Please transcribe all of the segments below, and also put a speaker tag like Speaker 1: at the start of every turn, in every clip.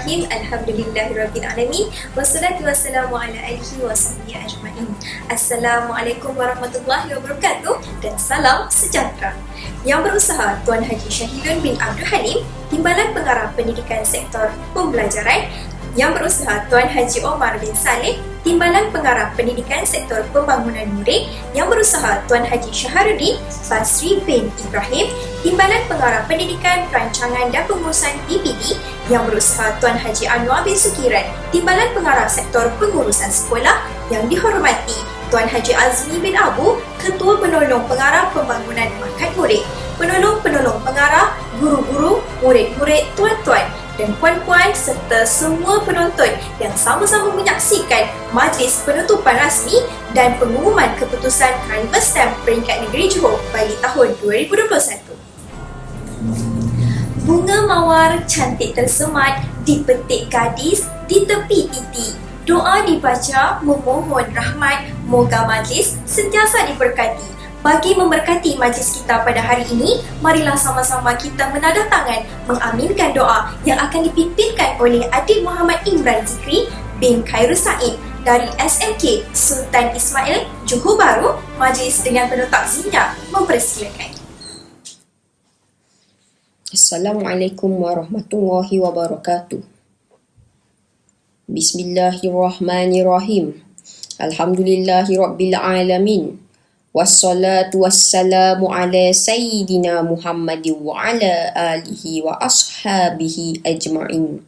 Speaker 1: Bismillahirrahmanirrahim. Alhamdulillahirrabbilalamin. Wassalatu wassalamu ala alihi wa sahbihi ajma'in. Assalamualaikum warahmatullahi wabarakatuh dan salam sejahtera. Yang berusaha Tuan Haji Syahidun bin Abdul Halim, Timbalan Pengarah Pendidikan Sektor Pembelajaran. Yang berusaha Tuan Haji Omar bin Saleh, Timbalan Pengarah Pendidikan Sektor Pembangunan Murid. Yang berusaha Tuan Haji Syaharuddin Basri bin Ibrahim, Timbalan Pengarah Pendidikan Perancangan dan Pengurusan DPD. Yang berusaha Tuan Haji Anwar bin Sukiran, Timbalan Pengarah Sektor Pengurusan Sekolah. Yang dihormati Tuan Haji Azmi bin Abu, Ketua Penolong Pengarah Pembangunan Markas Murid. Penolong-penolong pengarah, guru-guru, murid-murid, tuan-tuan dan puan-puan serta semua penonton yang sama-sama menyaksikan majlis penutupan rasmi dan pengumuman keputusan Carnival Stamp Peringkat Negeri Johor bagi tahun 2021. Bunga mawar cantik tersemat dipetik gadis di tepi titi. Doa dibaca memohon rahmat, moga majlis sentiasa diberkati. Bagi memberkati majlis kita pada hari ini, marilah sama-sama kita menadah tangan mengaminkan doa yang akan dipimpinkan oleh Adik Muhammad Imran Zikri bin Khairul Said dari SMK Sultan Ismail, Johor Bahru. Majlis dengan penuh takziah mempersilakan.
Speaker 2: Assalamualaikum warahmatullahi wabarakatuh. Bismillahirrahmanirrahim. Alhamdulillahi rabbil alamin. Wassalatu wassalamu ala sayyidina Muhammadin wa ala alihi wa ashabihi ajma'in.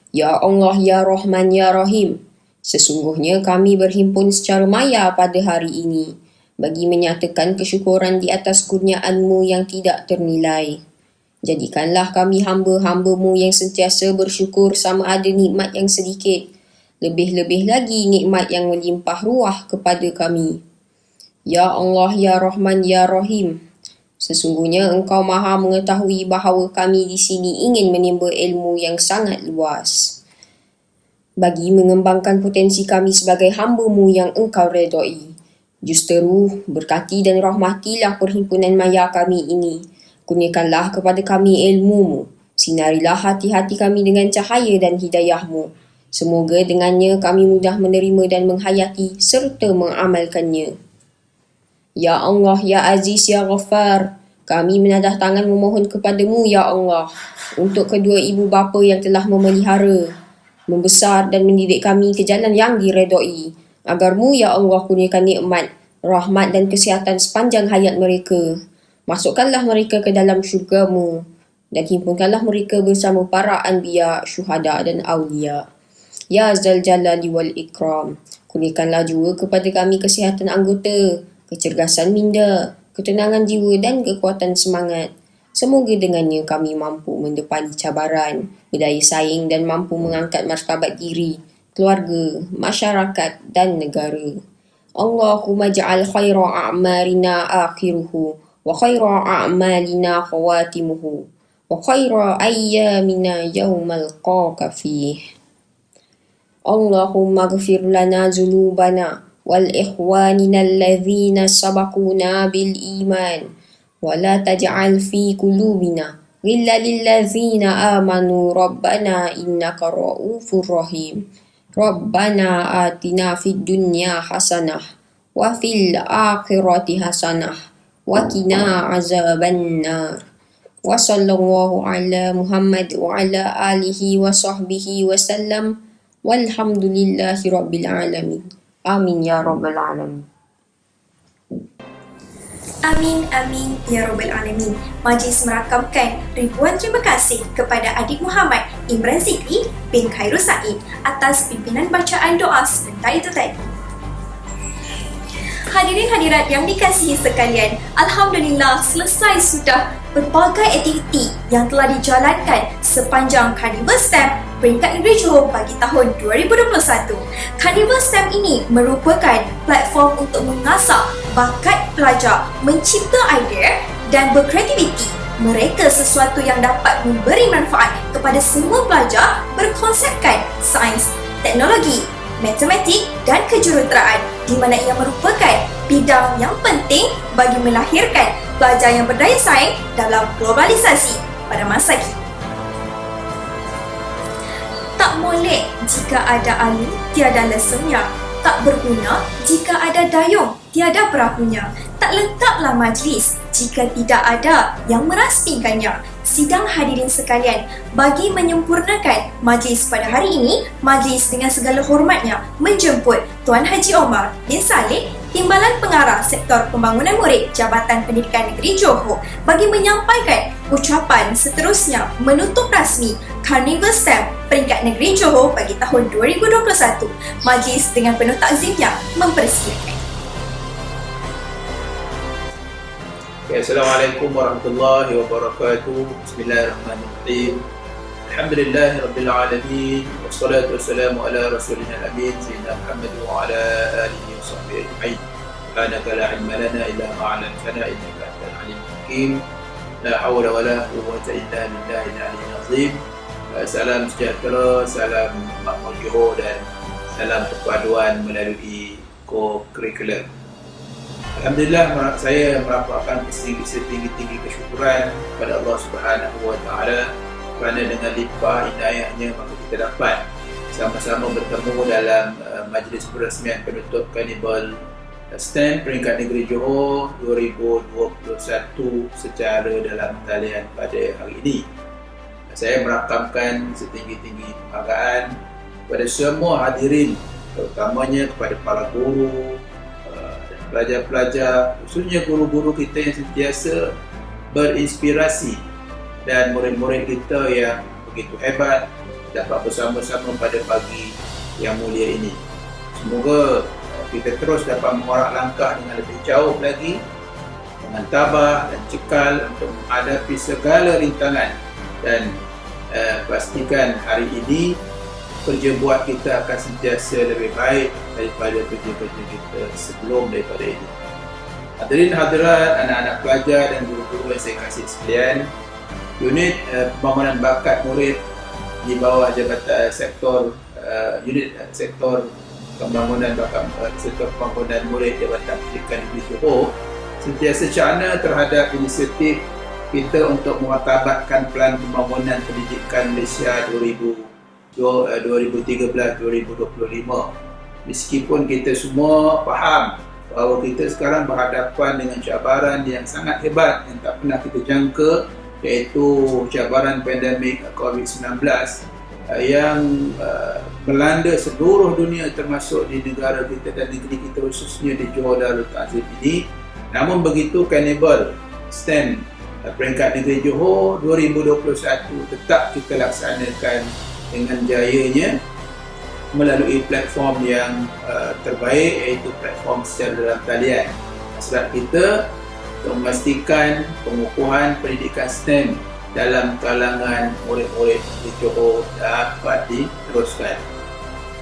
Speaker 2: Ya Allah, Ya Rahman, Ya Rahim. Sesungguhnya kami berhimpun secara maya pada hari ini bagi menyatakan kesyukuran di atas kurniaan-Mu yang tidak ternilai. Jadikanlah kami hamba-hamba-Mu yang sentiasa bersyukur sama ada nikmat yang sedikit, lebih-lebih lagi nikmat yang melimpah ruah kepada kami. Ya Allah, Ya Rahman, Ya Rahim. Sesungguhnya Engkau Maha mengetahui bahawa kami di sini ingin menimba ilmu yang sangat luas bagi mengembangkan potensi kami sebagai hamba-Mu yang Engkau redai. Justeru, berkati dan rahmatilah perhimpunan maya kami ini. Kurniakanlah kepada kami ilmu-Mu. Sinarilah hati-hati kami dengan cahaya dan hidayah-Mu. Semoga dengannya kami mudah menerima dan menghayati serta mengamalkannya. Ya Allah, Ya Aziz, Ya Ghaffar, kami menadah tangan memohon kepadamu, Ya Allah, untuk kedua ibu bapa yang telah memelihara, membesar dan mendidik kami ke jalan yang diredai. Agar-Mu, Ya Allah, kurniakan nikmat, rahmat dan kesihatan sepanjang hayat mereka. Masukkanlah mereka ke dalam syurga-Mu dan himpunkanlah mereka bersama para anbiya, syuhada dan awliya. Ya Zal Jalali wal Ikram, kurniakanlah juga kepada kami kesihatan anggota, kecergasan minda, ketenangan jiwa dan kekuatan semangat. Semoga dengannya kami mampu mendepani cabaran, berdaya saing dan mampu mengangkat martabat diri, keluarga, masyarakat dan negara. Allahumma ja'al khaira a'marina akhiruhu wa khaira a'malina khawatimuhu wa khaira ayyamina yawmal qaka fih. Allahumma ghafir lana zunubana والإخواننا الذين سبقونا بالإيمان ولا تجعل في قلوبنا غلا للذين آمنوا ربنا إنك رؤوف رحيم ربنا آتنا في الدنيا حسنة وفي الآخرة حسنة وقنا عذاب النار وصلى الله على محمد وعلى آله وصحبه وسلم والحمد لله رب العالمين. Amin ya Rabbal Alamin.
Speaker 1: Amin, amin, ya Rabbal Alamin. Majlis merakamkan ribuan terima kasih kepada Adik Muhammad Imran Zikri bin Khairul Said atas pimpinan bacaan doa sebentar itu tadi. Hadirin hadirat yang dikasihi sekalian, Alhamdulillah selesai sudah berbagai aktiviti yang telah dijalankan sepanjang Carnival Stamp Peringkat Negeri Johor bagi tahun 2021. Carnival Stamp ini merupakan platform untuk mengasah bakat pelajar, mencipta idea dan berkreativiti mereka sesuatu yang dapat memberi manfaat kepada semua pelajar berkonsepkan sains, teknologi, matematik dan kejuruteraan, di mana ia merupakan bidang yang penting bagi melahirkan pelajar yang berdaya saing dalam globalisasi pada masa kini. molek jika ada angin tiada lesungnya. Tak berguna jika ada dayung tiada perahunya. Tak lengkaplah majlis jika tidak ada yang merasmikannya. Sidang hadirin sekalian, bagi menyempurnakan majlis pada hari ini, majlis dengan segala hormatnya menjemput Tuan Haji Omar bin Saleh, Timbalan Pengarah Sektor Pembangunan Murid Jabatan Pendidikan Negeri Johor, bagi menyampaikan ucapan seterusnya menutup rasmi Carnival STEM Peringkat Negeri Johor bagi tahun 2021. Majlis dengan penuh takzimnya mempersilakan.
Speaker 3: Assalamualaikum warahmatullahi wabarakatuh. Bismillahirrahmanirrahim. Alhamdulillahirabbil alamin wassalatu wassalamu ala rasulina amin sayyidina Muhammad wa ala alihi washabbihi ajma'in. Subhanaka la ilma lana illa ma 'allamtana innaka antal alimul hakim. La haula wala quwwata illa billahil aliyyil azim. Salam sejahtera, salam makmur Johor dan salam perpaduan melalui co-curriculum. Alhamdulillah, saya merapatkan setinggi-tinggi kesyukuran kepada Allah Subhanahu Wa Taala kerana dengan limpah inayahnya maka kita dapat sama-sama bertemu dalam majlis perasmian penutup Carnival STEM Peringkat Negeri Johor 2021 secara dalam talian pada hari ini. Saya merakamkan setinggi-tinggi penghargaan kepada semua hadirin, terutamanya kepada para guru, pelajar-pelajar, khususnya guru-guru kita yang sentiasa berinspirasi dan murid-murid kita yang begitu hebat dapat bersama-sama pada pagi yang mulia ini. Semoga kita terus dapat mengorak langkah dengan lebih jauh lagi, dengan tabah dan cekal untuk menghadapi segala rintangan dan pastikan hari ini kerja buat kita akan sentiasa lebih baik daripada kerja-kerja kita sebelum daripada ini. Hadirin hadirat, anak-anak pelajar dan guru-guru yang saya kasih sekalian, unit pembangunan bakat murid di bawah jabatan unit sektor pembangunan bakat sektor pembangunan murid Jabatan Pendidikan Negeri Johor sentiasa cana terhadap inisiatif kita untuk mewartabatkan Pelan Pembangunan Pendidikan Malaysia 2013-2025. Meskipun kita semua faham bahawa kita sekarang berhadapan dengan cabaran yang sangat hebat yang tak pernah kita jangka, iaitu cabaran pandemik COVID-19 yang melanda seluruh dunia termasuk di negara kita dan negeri kita khususnya di Johor Darul Ta'zim ini. Namun begitu, Carnival STEM Peringkat Negeri Johor 2021 tetap kita laksanakan dengan jayanya melalui platform yang terbaik, iaitu platform secara dalam talian. Hasrat kita untuk memastikan pengukuhan pendidikan STEM dalam kalangan murid-murid di Johor dapat diteruskan.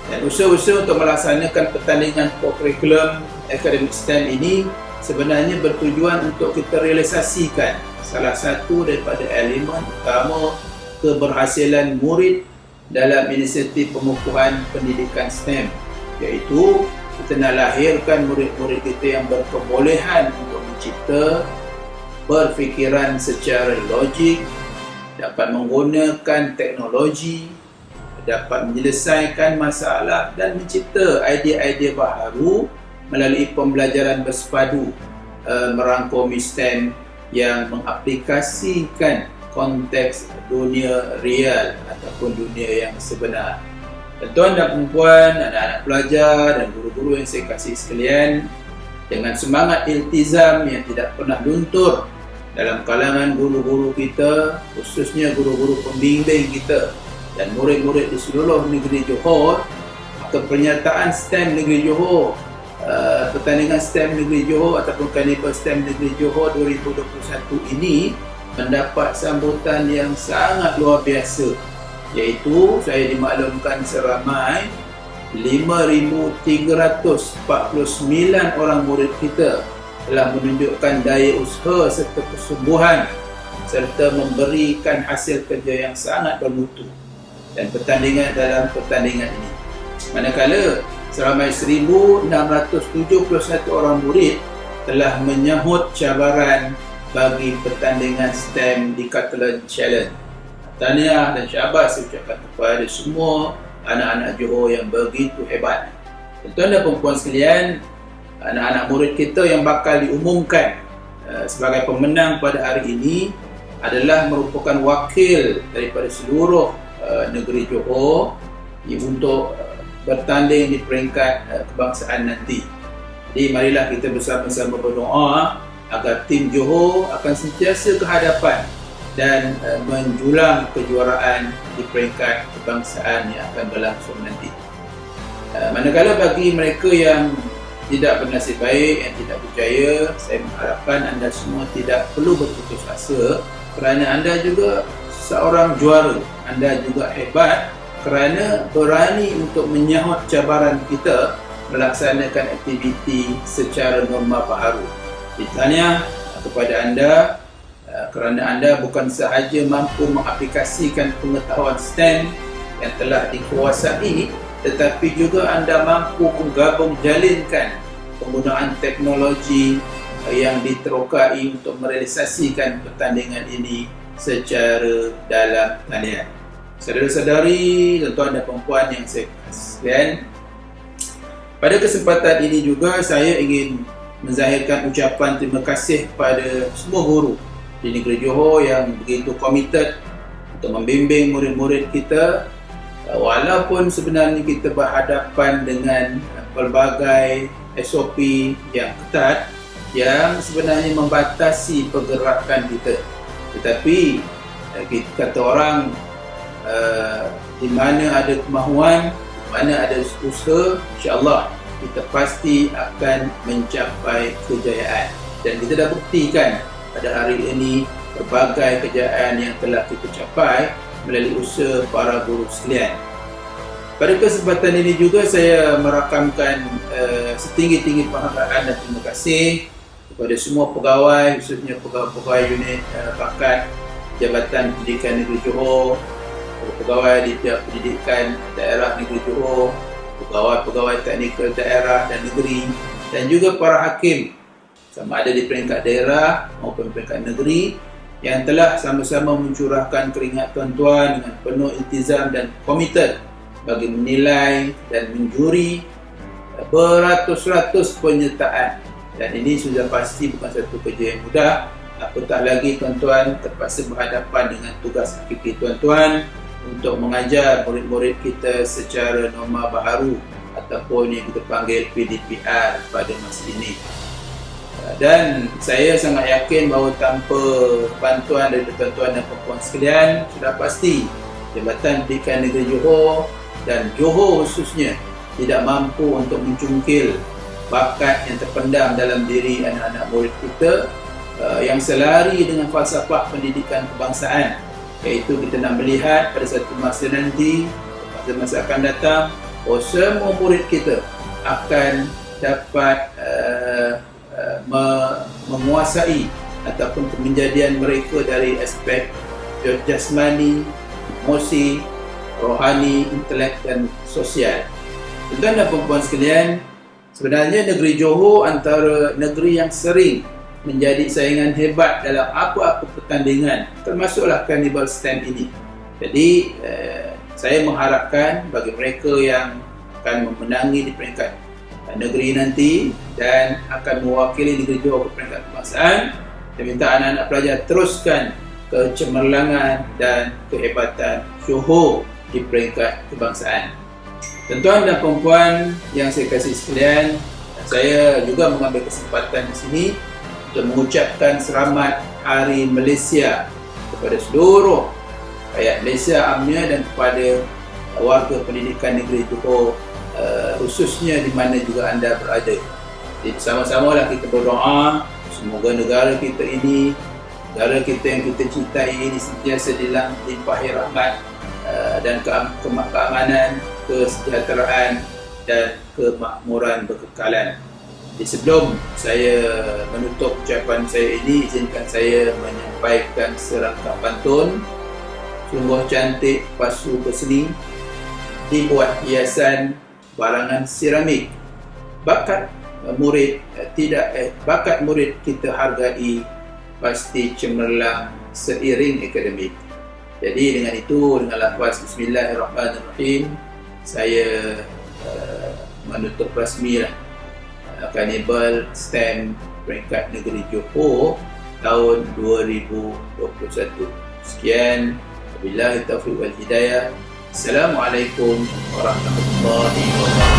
Speaker 3: Dan usaha-usaha untuk melaksanakan pertandingan co-curriculum akademik STEM ini sebenarnya bertujuan untuk kita realisasikan salah satu daripada elemen utama keberhasilan murid dalam inisiatif pengukuhan pendidikan STEM, iaitu kita nak lahirkan murid-murid kita yang berkebolehan untuk mencipta, berfikiran secara logik, dapat menggunakan teknologi, dapat menyelesaikan masalah dan mencipta idea-idea baharu melalui pembelajaran bersepadu merangkumi STEM yang mengaplikasikan konteks dunia real ataupun dunia yang sebenar. Tuan dan puan, anak-anak pelajar dan guru-guru yang saya kasih sekalian, dengan semangat iltizam yang tidak pernah luntur dalam kalangan guru-guru kita, khususnya guru-guru pembimbing kita dan murid-murid di seluruh negeri Johor, maka pernyataan STEM Negeri Johor, pertandingan STEM Negeri Johor ataupun Carnival STEM Negeri Johor 2021 ini mendapat sambutan yang sangat luar biasa, iaitu saya dimaklumkan seramai 5,349 orang murid kita telah menunjukkan daya usaha serta kesungguhan serta memberikan hasil kerja yang sangat bermutu dan dalam pertandingan ini. Manakala seramai 1,671 orang murid telah menyahut cabaran bagi pertandingan STEM di Catalan Challenge. Tahniah dan syabas saya ucapkan kepada semua anak-anak Johor yang begitu hebat. Tuan dan perempuan sekalian, anak-anak murid kita yang bakal diumumkan sebagai pemenang pada hari ini adalah merupakan wakil daripada seluruh negeri Johor untuk bertanding di peringkat kebangsaan nanti. Jadi marilah kita bersama-sama berdoa agar tim Johor akan sentiasa ke hadapan dan menjulang kejuaraan di peringkat kebangsaan yang akan berlangsung nanti. Manakala bagi mereka yang tidak bernasib baik, yang tidak berjaya, saya mengharapkan anda semua tidak perlu berputus asa kerana anda juga seorang juara. Anda juga hebat kerana berani untuk menyahut cabaran kita melaksanakan aktiviti secara norma baharu. Tahniah kepada anda kerana anda bukan sahaja mampu mengaplikasikan pengetahuan STEM yang telah dikuasai, tetapi juga anda mampu menggabung jalinkan penggunaan teknologi yang diterokai untuk merealisasikan pertandingan ini secara dalam talian. Saudara-saudari, tuan-tuan dan perempuan yang saya sekalian, pada kesempatan ini juga saya ingin menzahirkan ucapan terima kasih kepada semua guru di negeri Johor yang begitu komited untuk membimbing murid-murid kita, walaupun sebenarnya kita berhadapan dengan pelbagai SOP yang ketat yang sebenarnya membatasi pergerakan kita. Tetapi kata orang, di mana ada kemahuan, di mana ada usaha, insya-Allah kita pasti akan mencapai kejayaan. Dan kita dah buktikan pada hari ini berbagai kejayaan yang telah kita capai melalui usaha para guru sekalian. Pada kesempatan ini juga saya merakamkan setinggi-tinggi penghargaan dan terima kasih kepada semua pegawai, khususnya pegawai unit bakat Jabatan Pendidikan Negeri Johor, pegawai di pihak pendidikan daerah negeri Johor, pegawai-pegawai teknikal daerah dan negeri, dan juga para hakim sama ada di peringkat daerah maupun peringkat negeri yang telah sama-sama mencurahkan keringat tuan-tuan dengan penuh iltizam dan komited bagi menilai dan menjuri beratus-ratus penyertaan. Dan ini sudah pasti bukan satu kerja yang mudah, apatah lagi tuan-tuan terpaksa berhadapan dengan tugas hakiki tuan-tuan untuk mengajar murid-murid kita secara norma baharu ataupun yang kita panggil PDPR pada masa ini. Dan saya sangat yakin bahawa tanpa bantuan dari tuan-tuan dan perempuan sekalian, sudah pasti Jabatan Pendidikan Negeri Johor dan Johor khususnya tidak mampu untuk mencungkil bakat yang terpendam dalam diri anak-anak murid kita yang selari dengan falsafah pendidikan kebangsaan, iaitu kita nak melihat pada satu masa nanti, pada masa akan datang, semua murid kita akan dapat menguasai ataupun kemenjadian mereka dari aspek jasmani, emosi, rohani, intelek dan sosial. Tuan-tuan dan perempuan sekalian, sebenarnya negeri Johor antara negeri yang sering menjadi saingan hebat dalam apa-apa pertandingan, termasuklah Carnival STEM ini. Jadi saya mengharapkan bagi mereka yang akan memenangi di peringkat negeri nanti dan akan mewakili negeri Johor ke peringkat kebangsaan, saya minta anak-anak pelajar teruskan kecemerlangan dan kehebatan Johor di peringkat kebangsaan. Tuan-tuan dan perempuan yang saya kasih sekalian, saya juga mengambil kesempatan di sini untuk mengucapkan selamat Hari Malaysia kepada seluruh rakyat Malaysia amnya dan kepada warga pendidikan negeri Johor, khususnya di mana juga anda berada. Jadi sama-samalah kita berdoa semoga negara kita ini, negara kita yang kita cintai ini sentiasa dilimpahi rahmat dan keamanan, kesejahteraan dan kemakmuran berkekalan. Jadi sebelum saya menutup ucapan saya ini, izinkan saya menyampaikan serangkap pantun. Sungguh cantik pasu berseni, dibuat hiasan barangan seramik. Bakat murid kita hargai, pasti cemerlang seiring akademik. Jadi dengan itu, dengan lafaz Bismillahirrahmanirrahim, saya menutup rasmi Carnival STEM peringkat negeri Johor tahun 2021. Sekian, wabillahi taufiq wal hidayah. Assalamualaikum warahmatullahi wabarakatuh.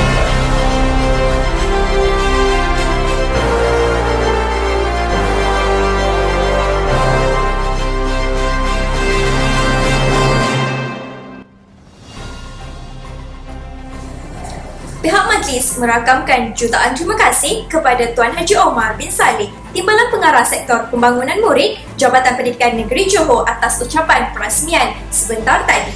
Speaker 1: Pihak majlis merakamkan jutaan terima kasih kepada Tuan Haji Omar bin Saleh, Timbalan Pengarah Sektor Pembangunan Murid Jabatan Pendidikan Negeri Johor atas ucapan perasmian sebentar tadi.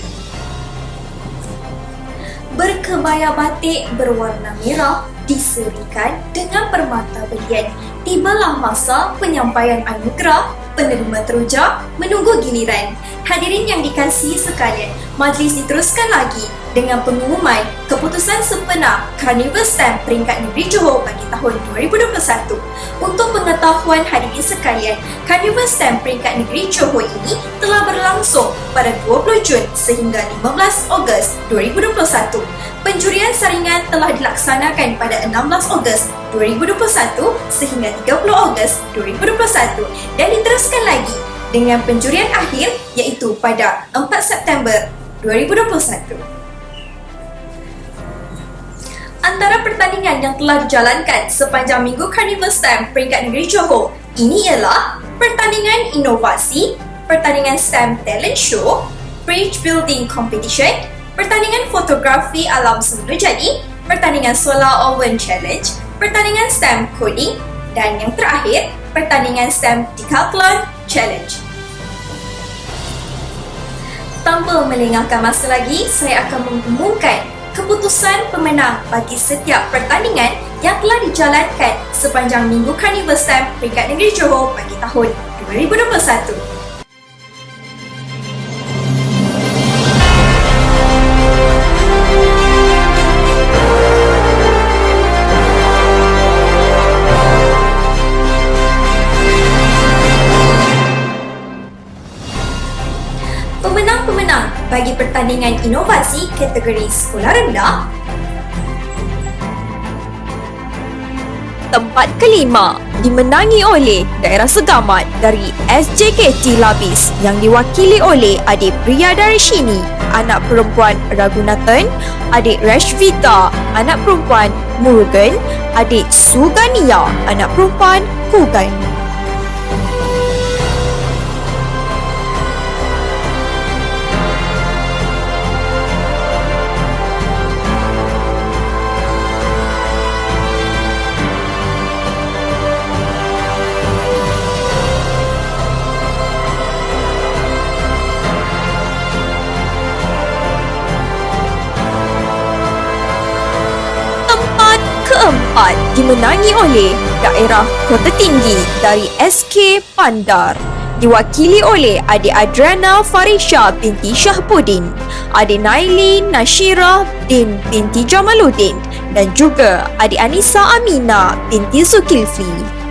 Speaker 1: Berkebaya batik berwarna merah diserikan dengan permata belian. Tibalah masa penyampaian anugerah penerima teruja menunggu giliran. Hadirin yang dikasihi sekalian, majlis diteruskan lagi dengan pengumuman keputusan sempena Carnival STEM peringkat negeri Johor bagi tahun 2021. Untuk pengetahuan hadirin sekalian, Carnival STEM peringkat negeri Johor ini telah berlangsung pada 20 Jun sehingga 15 Ogos 2021. Penjurian saringan telah dilaksanakan pada 16 Ogos 2021 sehingga 30 Ogos 2021 dan diteruskan lagi dengan penjurian akhir iaitu pada 4 September 2021. Antara pertandingan yang telah dijalankan sepanjang minggu Carnival STEM peringkat negeri Johor ini ialah pertandingan inovasi, pertandingan STEM talent show, bridge building competition, pertandingan fotografi alam semula jadi, pertandingan solar oven challenge, pertandingan STEM coding dan yang terakhir, pertandingan STEM decathlon challenge. Tanpa melengahkan masa lagi, saya akan mengumumkan keputusan pemenang bagi setiap pertandingan yang telah dijalankan sepanjang minggu Carnival STEM peringkat negeri Johor bagi tahun 2021. Pemenang-pemenang bagi pertandingan inovasi kategori sekolah rendah. Tempat kelima dimenangi oleh Daerah Segamat dari SJKT Labis yang diwakili oleh adik Priya Darishini, anak perempuan Ragunathan, adik Rashvita, anak perempuan Murugan, adik Sugania, anak perempuan Kugan. Keempat dimenangi oleh Daerah Kota Tinggi dari SK Bandar, diwakili oleh adik Adriana Farisha binti Syahbudin, adik Naili Nashira binti Jamaluddin dan juga adik Anissa Amina binti Zulkifli.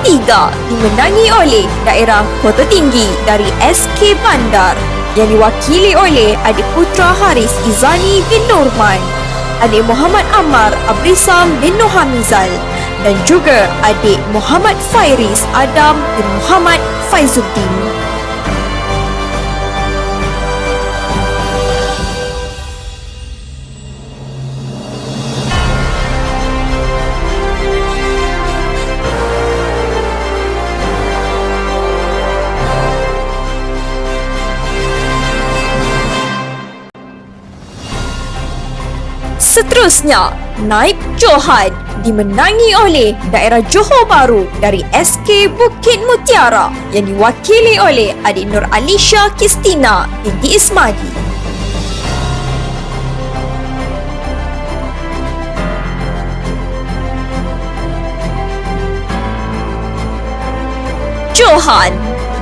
Speaker 1: Ketiga dimenangi oleh Daerah Kota Tinggi dari SK Bandar yang diwakili oleh adik putra Haris Izani bin Nurman, adik Muhammad Ammar Abrisam bin Nohamizal dan juga adik Muhammad Fairis Adam bin Muhammad Faizuddin. Seterusnya, Naib Johan dimenangi oleh Daerah Johor Bahru dari SK Bukit Mutiara yang diwakili oleh adik Nur Alisha Kristina binti Ismadi. Johan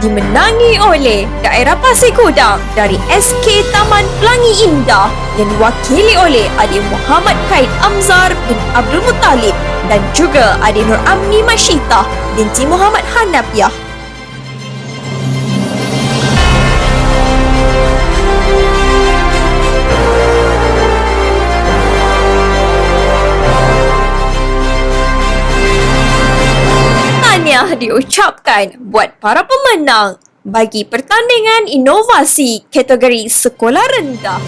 Speaker 1: dimenangi oleh daerah Pasir Gudang dari SK Taman Pelangi Indah yang diwakili oleh adik Muhammad Khair Amzar bin Abdul Muttalib dan juga adik Nur Amni Masyitah binti Muhammad Hanafiah. Tahniah diucapkan buat para pemenang bagi pertandingan inovasi kategori sekolah rendah.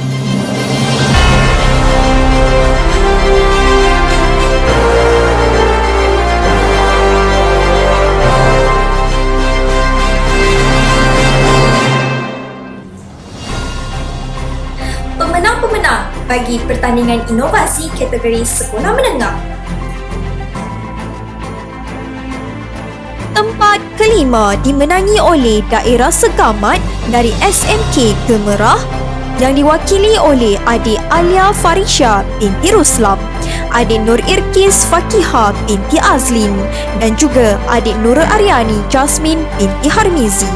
Speaker 1: Pemenang-pemenang bagi pertandingan inovasi kategori sekolah menengah. Tempat kelima dimenangi oleh daerah Segamat dari SMK Gemerah yang diwakili oleh adik Alia Farisha binti Ruslam, adik Nur Irkis Fakihah binti Azlin dan juga adik Nur Aryani Jasmine binti Harmizi.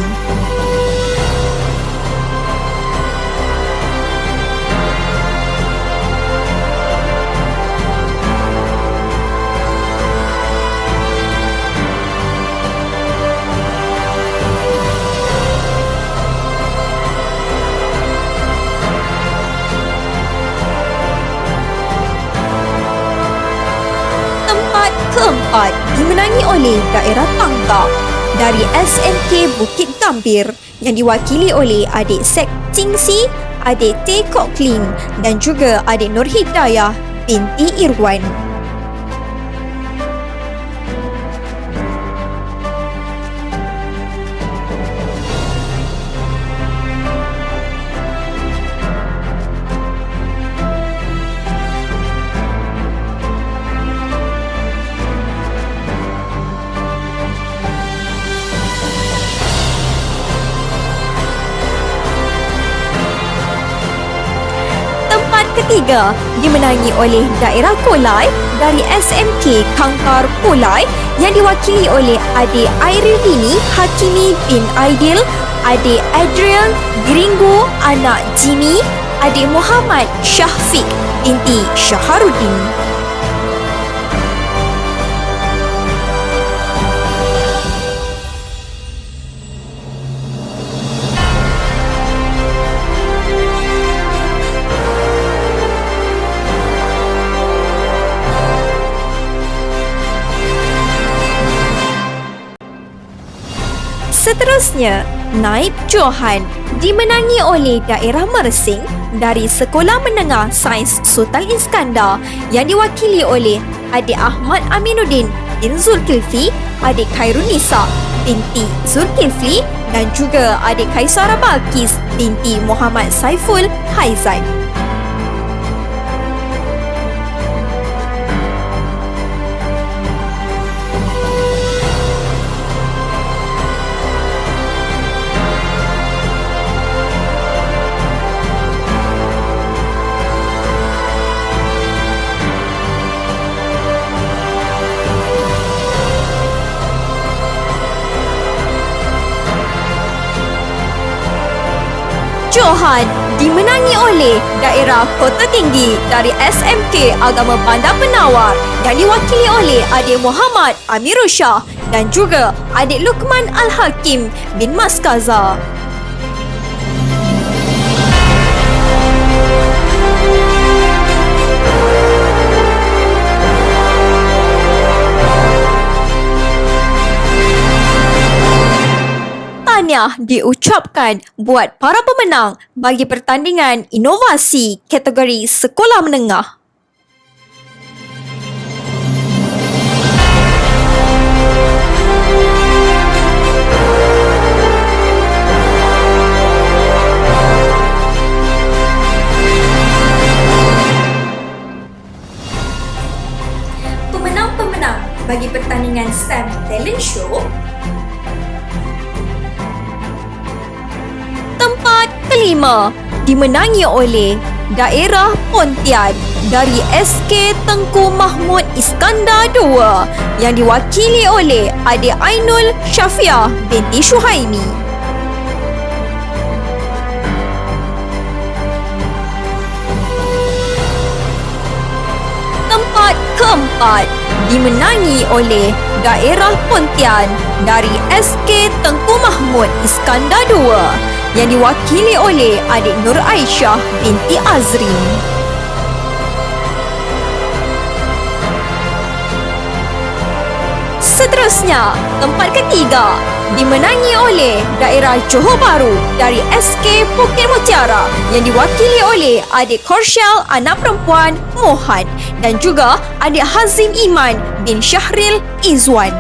Speaker 1: Keempat dimenangi oleh daerah Tangga dari SMK Bukit Gambir yang diwakili oleh adik Sek Tingsi, adik Teh Kok Klin dan juga adik Nur Hidayah binti Irwan. Ketiga dimenangi oleh daerah Kolai dari SMK Kangkar Kolai yang diwakili oleh adik Airildini Hakimi bin Aidil, adik Adrian Gringo anak Jimmy, adik Muhammad Syahfiq binti Syaharuddin. Seterusnya, Naib Johan dimenangi oleh daerah Mersing dari Sekolah Menengah Sains Sultan Iskandar yang diwakili oleh adik Ahmad Aminuddin bin Zulkifli, adik Khairunisa binti Zulkifli dan juga adik Kaisara Balkis binti Muhammad Saiful Haizan. Johan dimenangi oleh daerah Kota Tinggi dari SMK Agama Bandar Penawar yang diwakili oleh adik Muhammad Amirul Shah dan juga adik Luqman Al-Hakim bin Maskaza. Tahniah diucapkan buat para pemenang bagi pertandingan inovasi kategori sekolah menengah. Pemenang-pemenang bagi pertandingan STEM Talent Show. Tempat kelima dimenangi oleh daerah Pontian dari SK Tengku Mahmud Iskandar II yang diwakili oleh adik Ainul Syafiah binti Syuhaimi. keempat dimenangi oleh daerah Pontian dari SK Tengku Mahmud Iskandar II yang diwakili oleh adik Nur Aisyah binti Azrin. Seterusnya, tempat ketiga dimenangi oleh daerah Johor Bahru dari SK Bukit Mutiara yang diwakili oleh adik Korshel anak perempuan Mohan dan juga adik Hazim Iman bin Syahril Izwan.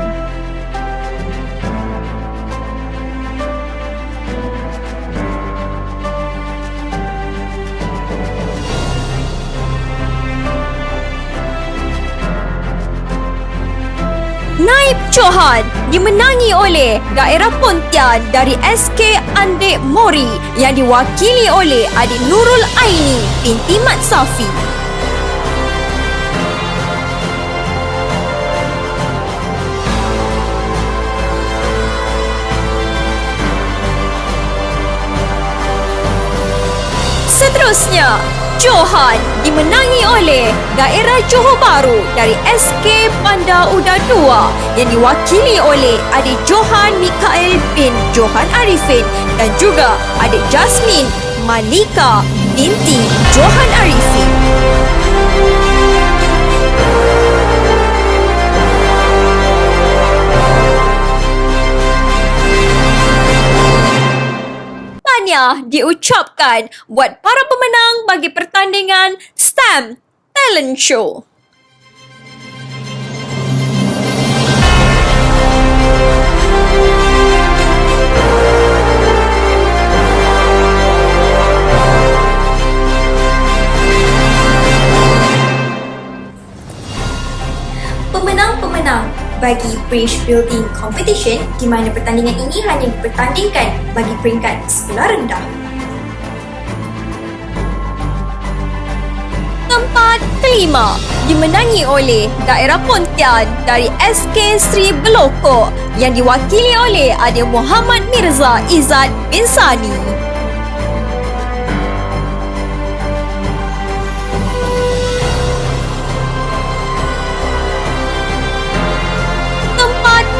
Speaker 1: Naib Johan dimenangi oleh daerah Pontian dari SK Andik Mori yang diwakili oleh adik Nurul Aini binti Mat Safi. Seterusnya, Johan dimenangi oleh daerah Johor Bahru dari SK Bandar Udara 2 yang diwakili oleh adik Johan Mikael bin Johan Arifin dan juga adik Jasmine Malika binti Johan Arifin. Tahniah diucapkan buat para pemenang bagi pertandingan STEM Talent Show. Pemenang-pemenang bagi Bridge Building Competition di mana pertandingan ini hanya dipertandingkan bagi peringkat sekolah rendah. Tempat kelima dimenangi oleh daerah Pontian dari SK Sri Beloko yang diwakili oleh adik Muhammad Mirza Izzat bin Sani.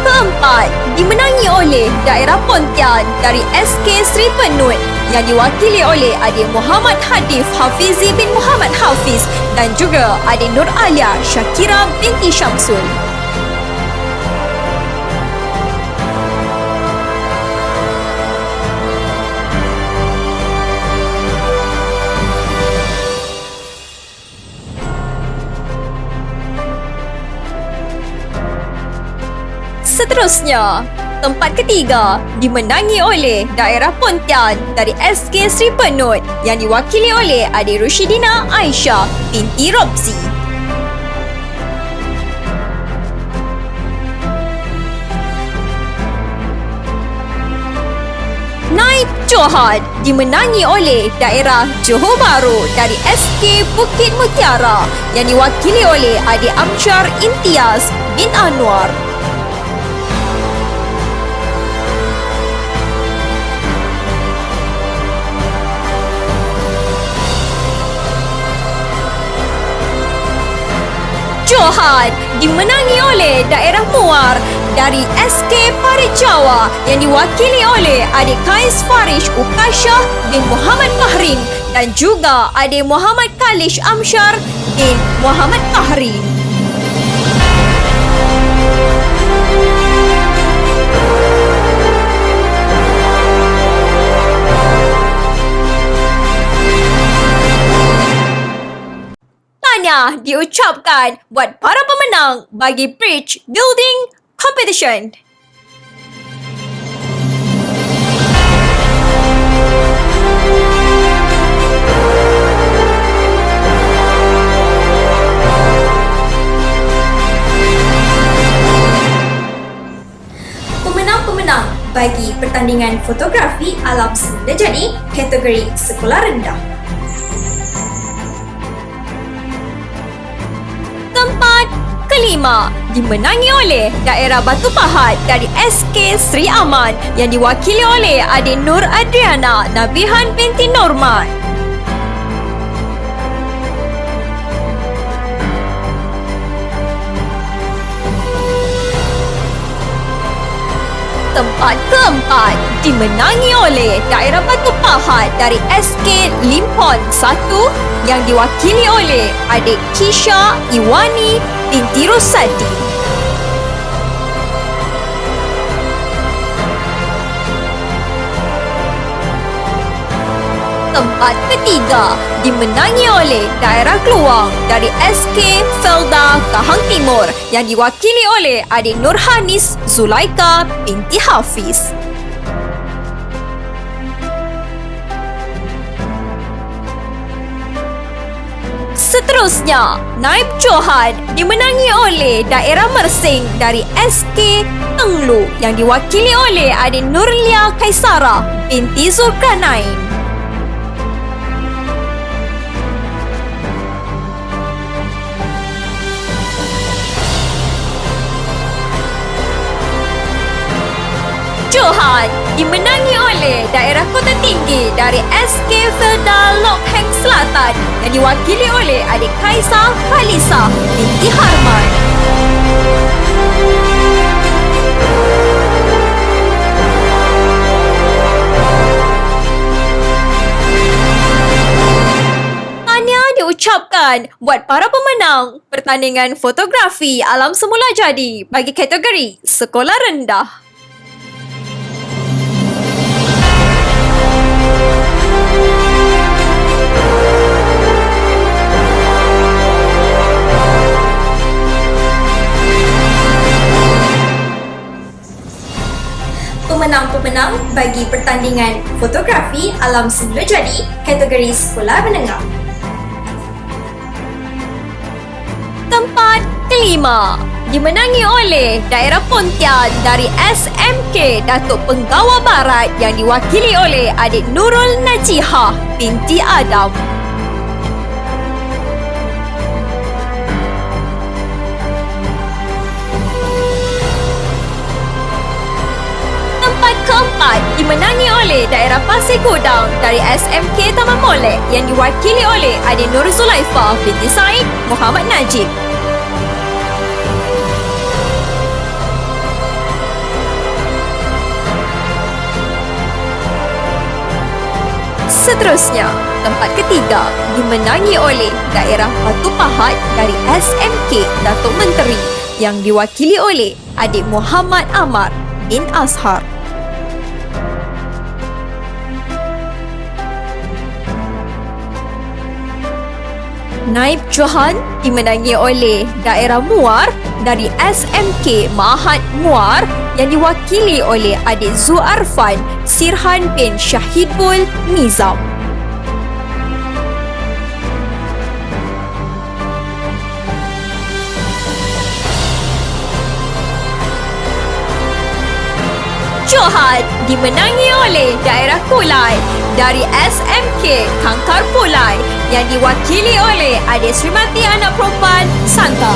Speaker 1: Keempat dimenangi oleh daerah Pontian dari SK Sri Penut yang diwakili oleh adik Muhammad Hadif Hafizi bin Muhammad Hafiz dan juga adik Nur Alia Syakira binti Syamsul. Seterusnya, tempat ketiga dimenangi oleh daerah Pontian dari SK Sri Penut yang diwakili oleh adik Rushidina Aisyah binti Robzi. Naib Johan dimenangi oleh daerah Johor Bahru dari SK Bukit Mutiara yang diwakili oleh adik Amsyar Imtiaz bin Anwar. Johan dimenangi oleh daerah Muar dari SK Parit Jawa yang diwakili oleh adik Kais Farish Ukasyah bin Muhammad Fahrin dan juga adik Muhammad Kalish Amsyar bin Muhammad Fahrin. Tahniah diucapkan buat para pemenang bagi Bridge Building Competition. Pemenang-pemenang bagi pertandingan fotografi alam semula jadi kategori sekolah rendah. Tempat kelima dimenangi oleh daerah Batu Pahat dari SK Sri Aman yang diwakili oleh adik Nur Adriana Nabihan binti Norman. Tempat keempat dimenangi oleh daerah Batu Pahat dari SK Limpon 1 yang diwakili oleh adik Kisha Iwani binti Rosadi. Tempat ketiga dimenangi oleh daerah Keluang dari SK Felda Kahang Timur yang diwakili oleh adik Nurhanis Zulaika binti Hafiz. Seterusnya, Naib Johan dimenangi oleh daerah Mersing dari SK Tenglu yang diwakili oleh adik Nurlia Kaisara binti Zulkarnain. Johan dimenangi oleh daerah Kota Tinggi dari SK Felda Lok Heng Selatan yang diwakili oleh adik Kaisa Khalisa binti Harman. Tahniah diucapkan buat para pemenang pertandingan fotografi alam semula jadi bagi kategori sekolah rendah. Pemenang-pemenang bagi pertandingan fotografi alam semula jadi kategori sekolah menengah. Tempat kelima dimenangi oleh daerah Pontian dari SMK Datuk Penggawa Barat yang diwakili oleh adik Nurul Najihah binti Adam. Tempat keempat dimenangi oleh daerah Pasir Gudang dari SMK Taman Molek yang diwakili oleh adik Nur Zulaifah binti Said Muhammad Najib. Seterusnya, tempat ketiga dimenangi oleh daerah Batu Pahat dari SMK Datuk Menteri yang diwakili oleh adik Muhammad Amar bin Azhar. Naib Johan dimenangi oleh daerah Muar dari SMK Mahat Muar yang diwakili oleh adik Zu Arfan Sirhan bin Syahidul Nizam. Johan dimenangi oleh daerah Kulai dari SMK Kangkar Pulai yang diwakili oleh adik Srimati anak perempuan Santa.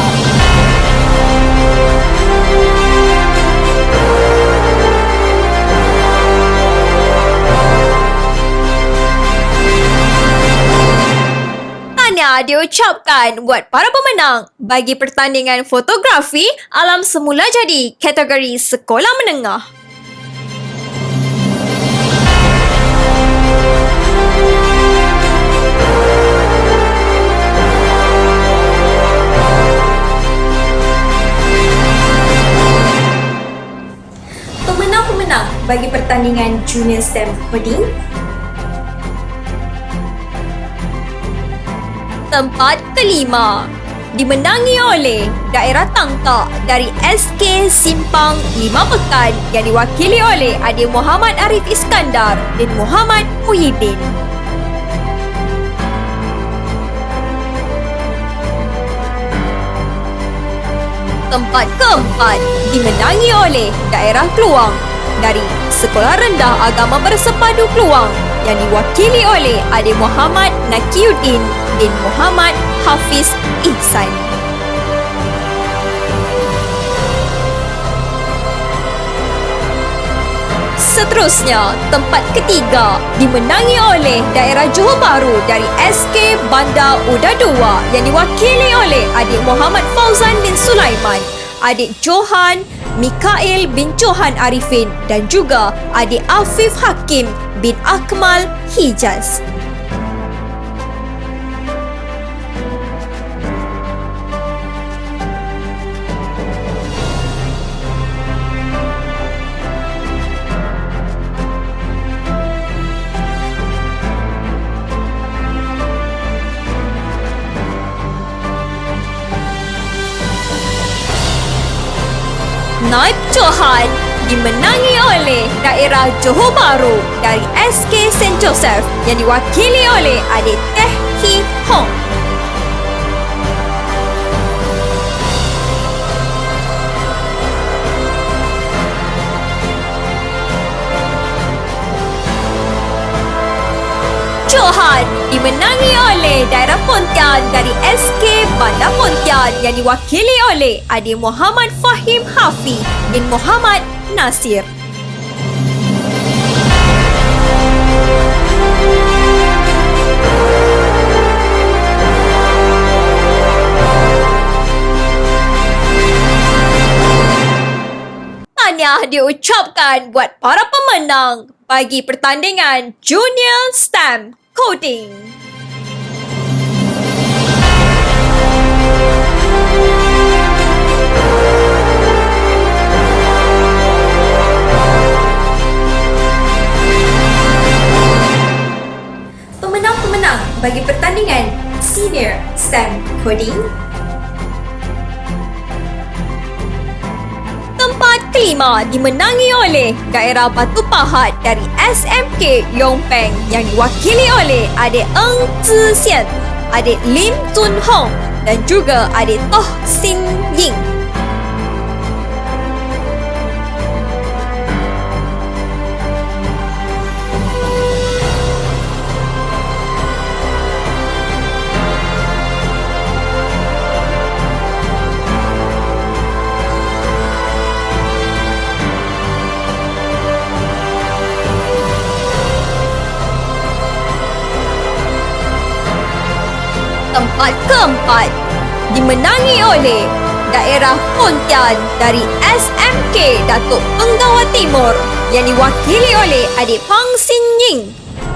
Speaker 1: Tahniah diucapkan buat para pemenang bagi pertandingan fotografi alam semula jadi kategori sekolah menengah. Pemenang-pemenang bagi pertandingan Junior STEM Coding. Tempat kelima dimenangi oleh daerah Tangkak dari SK Simpang 5 Pekan yang diwakili oleh adik Muhammad Arif Iskandar dan Muhammad Muhyiddin. Tempat keempat dimenangi oleh daerah Keluang dari Sekolah Rendah Agama Bersepadu Keluang yang diwakili oleh adik Muhammad Nakiuddin bin Muhammad Hafiz Ihsan. Seterusnya, tempat ketiga dimenangi oleh daerah Johor Bahru dari SK Bandar Uda 2 yang diwakili oleh adik Muhammad Fauzan bin Sulaiman, adik Johan Mikail bin Johan Arifin dan juga adik Afif Hakim bin Akmal Hijaz. Naib Johan dimenangi oleh daerah Johor Bahru dari SK St. Joseph yang diwakili oleh adik Teh Hi Hong. Johan dimenangi oleh daerah Pontian dari SK Bandar Pontian yang diwakili oleh adik Muhammad Fahim Hafi bin Muhammad Nasir. Tahniah diucapkan buat para pemenang bagi pertandingan Junior STEM Coding. Pemenang-pemenang bagi pertandingan Senior STEM Coding. Tempat kelima dimenangi oleh daerah Batu Pahat dari SMK Yong Peng yang diwakili oleh adik Eng Tzu Sian, adik Lim Zun Hong dan juga adik Toh Sin Ying. Tempat keempat dimenangi oleh daerah Pontian dari SMK Datuk Penggawa Timur yang diwakili oleh adik Pang Sin Ying,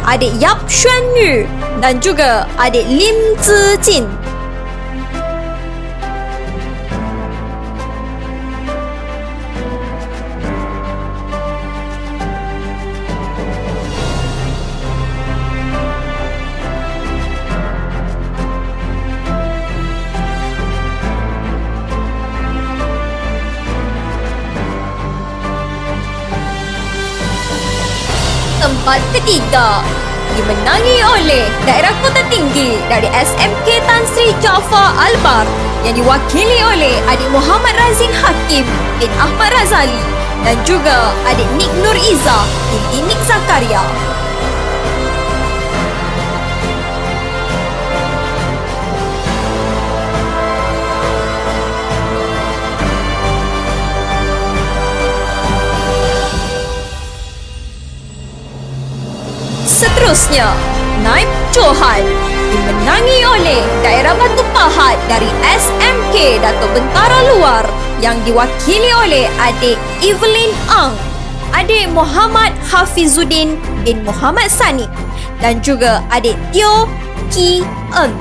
Speaker 1: adik Yap Xuan Yu dan juga adik Lim Zi Jin. Tempat ketiga dimenangi oleh daerah Kota Tinggi dari SMK Tan Sri Jaafar Albar yang diwakili oleh adik Muhammad Razin Hakim bin Ahmad Razali dan juga adik Nik Nur Izzah binti Nik Zakaria. Seterusnya, Naib Johan dimenangi oleh daerah Batu Pahat dari SMK Datuk Bentara Luar yang diwakili oleh adik Evelyn Ang, adik Muhammad Hafizuddin bin Muhammad Sani dan juga adik Teo Ki Eng.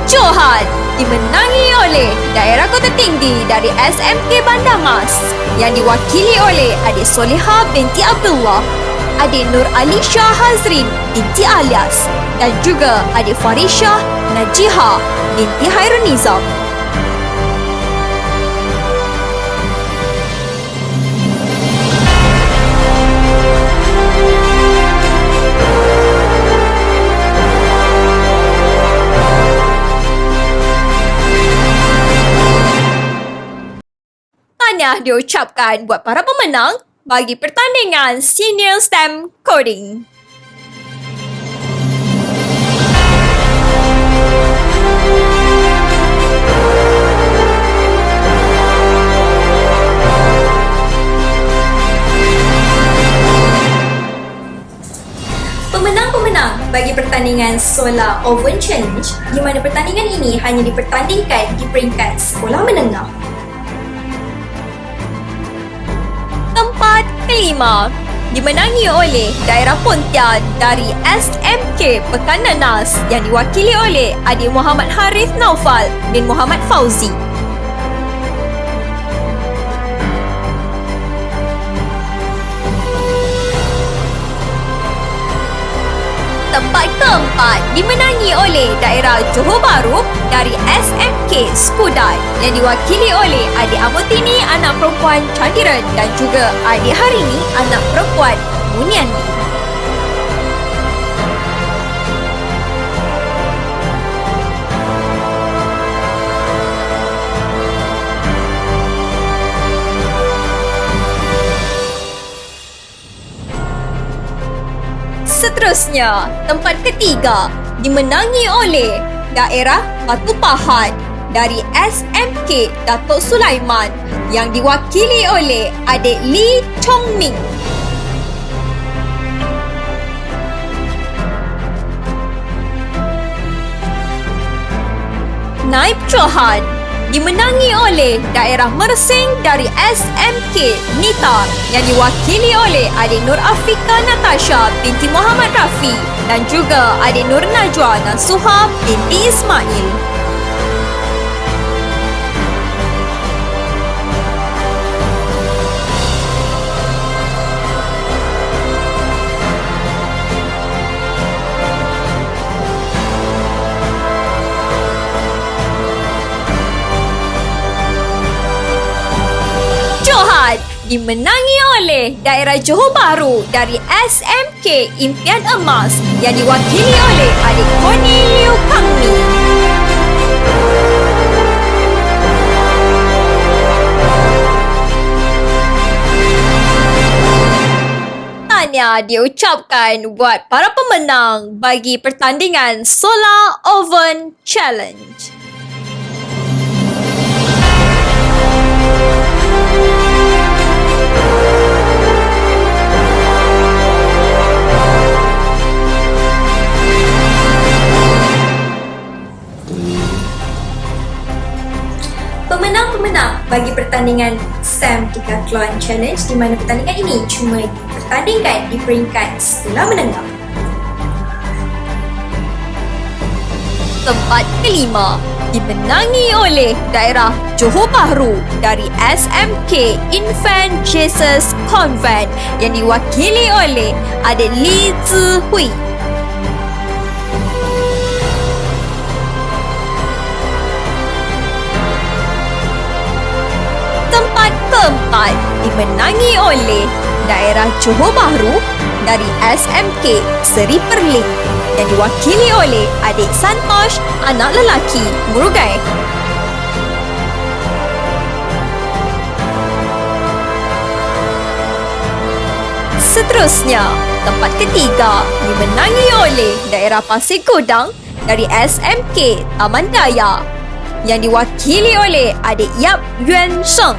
Speaker 1: Johan dimenangi oleh daerah Kota Tinggi dari SMK Bandar Mas yang diwakili oleh adik Soleha binti Abdullah, adik Nur Alisha Hazrin binti Alias dan juga adik Farisha Najiha binti Hairun Nizam. Tahniah diucapkan buat para pemenang bagi pertandingan Senior STEM Coding. Pemenang-pemenang bagi pertandingan Solar Oven Challenge, di mana pertandingan ini hanya dipertandingkan di peringkat sekolah menengah. Tempat kelima dimenangi oleh daerah Pontian dari SMK Pekan Nanas yang diwakili oleh adik Muhammad Harith Naufal bin Muhammad Fauzi. Tempat keempat dimenangi oleh daerah Johor Bahru dari SMK Skudai yang diwakili oleh adik Amutini anak perempuan Chandiran dan juga adik Harini anak perempuan Muniandi. Seterusnya, tempat ketiga dimenangi oleh daerah Batu Pahat dari SMK Datuk Sulaiman yang diwakili oleh adik Lee Chong Ming. Naib Johan dimenangi oleh daerah Mersing dari SMK Nita yang diwakili oleh adik Nur Afika Natasha binti Muhammad Rafi dan juga adik Nur Najwa Nasuha binti Ismail. Dimenangi oleh daerah Johor Bahru dari SMK Impian Emas yang diwakili oleh adik Koni Liu Kangmi. Tahniah diucapkan buat para pemenang bagi pertandingan Solar Oven Challenge. Pemenang-pemenang bagi pertandingan STEM Decathlon Challenge di mana pertandingan ini cuma dipertandingkan di peringkat sekolah menengah. Tempat kelima dimenangi oleh daerah Johor Bahru dari SMK Infant Jesus Convent yang diwakili oleh adik Li Zihui. Tempat keempat dimenangi oleh daerah Johor Bahru dari SMK Seri Perling yang diwakili oleh adik Santosh anak lelaki Murugai. Seterusnya, tempat ketiga dimenangi oleh daerah Pasir Godang dari SMK Taman Daya yang diwakili oleh adik Yap Yuan Sheng.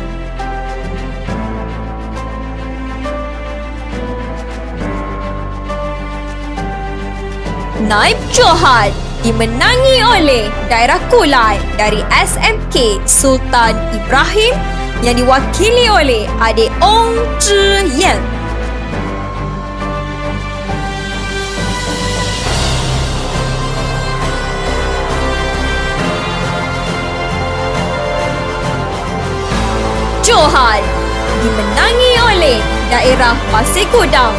Speaker 1: Naib Johan dimenangi oleh daerah Kulai dari SMK Sultan Ibrahim yang diwakili oleh adik Ong Zhi Yan. Johan dimenangi oleh daerah Pasir Godang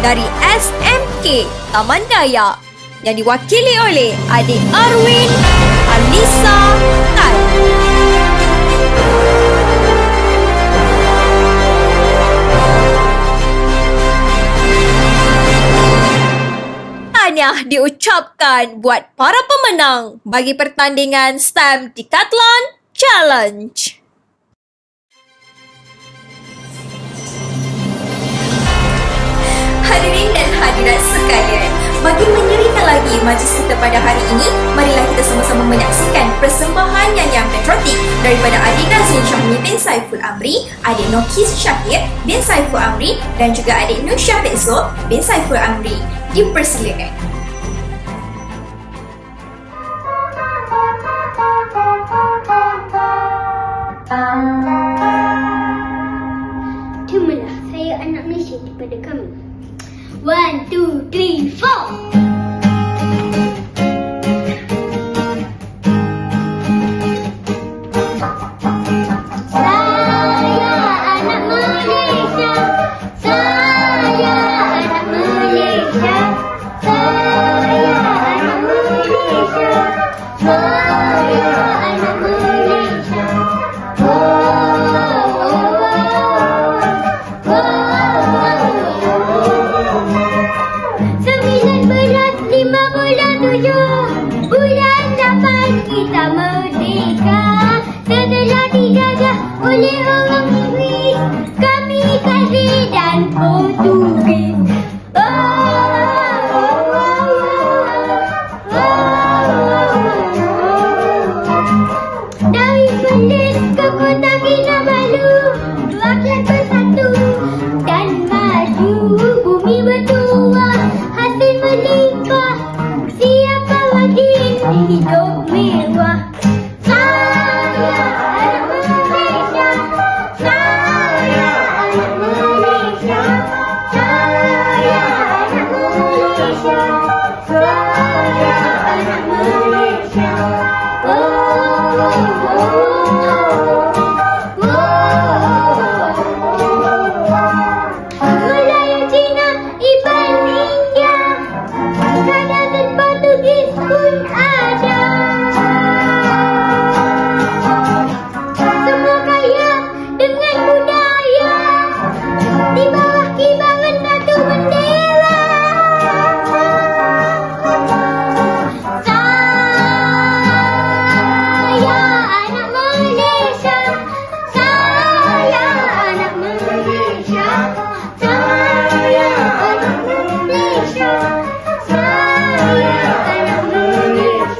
Speaker 1: dari SMK Taman Daya yang diwakili oleh adik Arwin Alisa Tan. Tahniah diucapkan buat para pemenang bagi pertandingan STEM Decathlon Challenge. Bagi menyerikan lagi majlis kita pada hari ini, marilah kita sama-sama menyaksikan persembahan nyanyian patriotik daripada adik Nazin Syahmi bin Saiful Amri, adik Nokis Syahir bin Saiful Amri dan juga adik Nur Syahrizul bin Saiful Amri. Dipersilakan.
Speaker 4: Terimalah saya anak Malaysia daripada kami. 1, 2, 3, 4. Saya anak Malaysia. Saya anak Malaysia. Saya anak Malaysia. Saya anak Malaysia. Bulan 8 kita merdeka. Setelah dijajah oleh orang Inggris, kami kasih dan Portugis. Dari Perlis ke Kota Kinabalu, rakyat bersatu dan maju. Bumi bertuah, hasil melimpah. Siapa wajib hidup mewah? Saya anak Malaysia. Saya anak Malaysia. Saya anak Malaysia. Saya anak Malaysia. Melayu, Cina, Iban, India, Kanada dan Portugis pun ada. Semua kaya dengan budaya, di bawah kibaran satu bendera. Saya anak Malaysia. Saya anak Malaysia. Saya anak Malaysia. Saya anak Malaysia.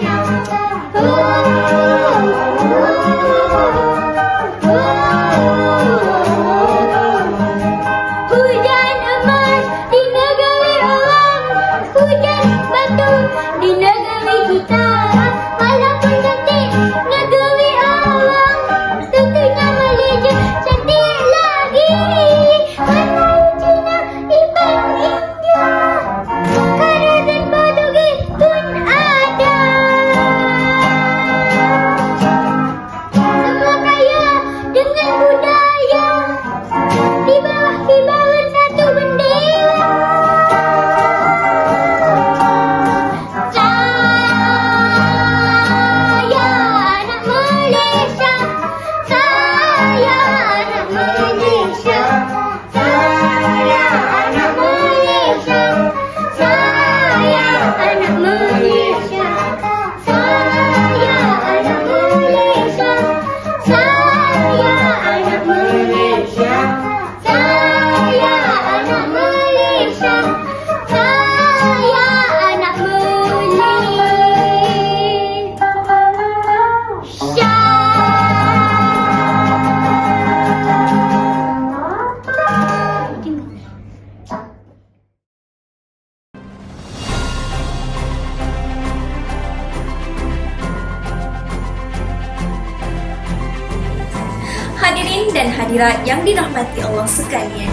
Speaker 4: Hujan emas di negeri orang, hujan batu di negeri kita. Walaupun cantik negeri orang, tentunya Malaysia cantik lagi. Melayu, Cina, Iban, India, Kanada dan Portugis pun ada. Semua kaya dengan budaya, di bawah kibaran satu bendera. Saya anak Malaysia. Saya anak Malaysia. Saya anak Malaysia. Saya anak Malaysia. Saya anak Malaysia. Saya anak Malaysia. Saya anak Malaysia. Saya anak Malaysia.
Speaker 1: Hadirin dan hadirat yang dirahmati Allah sekalian,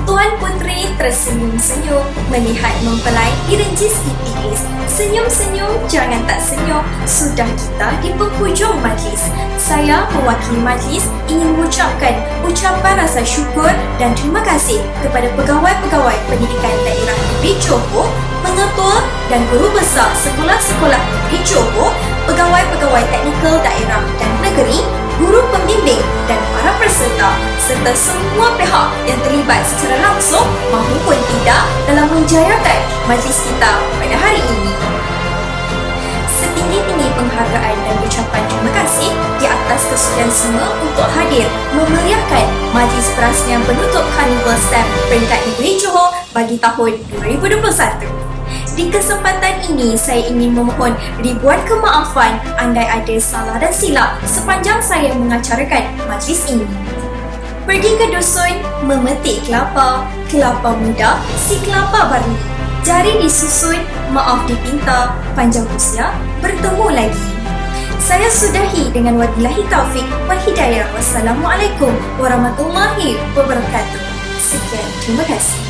Speaker 1: Tuan Puteri tersenyum-senyum melihat mempelai direnjis tipis. Senyum-senyum, jangan tak senyum. Sudah kita di penghujung majlis. Saya mewakili majlis ingin mengucapkan ucapan rasa syukur dan terima kasih kepada pegawai-pegawai pendidikan daerah Negeri Johor, pengetua dan guru besar sekolah-sekolah Negeri Johor, pegawai-pegawai teknikal daerah dan negeri, guru pembimbing dan para peserta serta semua pihak yang terlibat secara langsung maupun tidak dalam menjayakan majlis kita pada hari ini. Setinggi-tinggi penghargaan dan ucapan terima kasih di atas kesudian semua untuk hadir memeriahkan majlis perasmian penutup Carnival Stamp peringkat Negeri Johor bagi tahun 2021. Di kesempatan ini, saya ingin memohon ribuan kemaafan andai ada salah dan silap sepanjang saya mengacarakan majlis ini. Pergi ke dusun, memetik kelapa, kelapa muda, si kelapa barni. Jari disusun, maaf dipinta, panjang usia, bertemu lagi. Saya sudahi dengan wabillahi taufik wal hidayah. Wassalamualaikum warahmatullahi wabarakatuh. Sekian, terima kasih.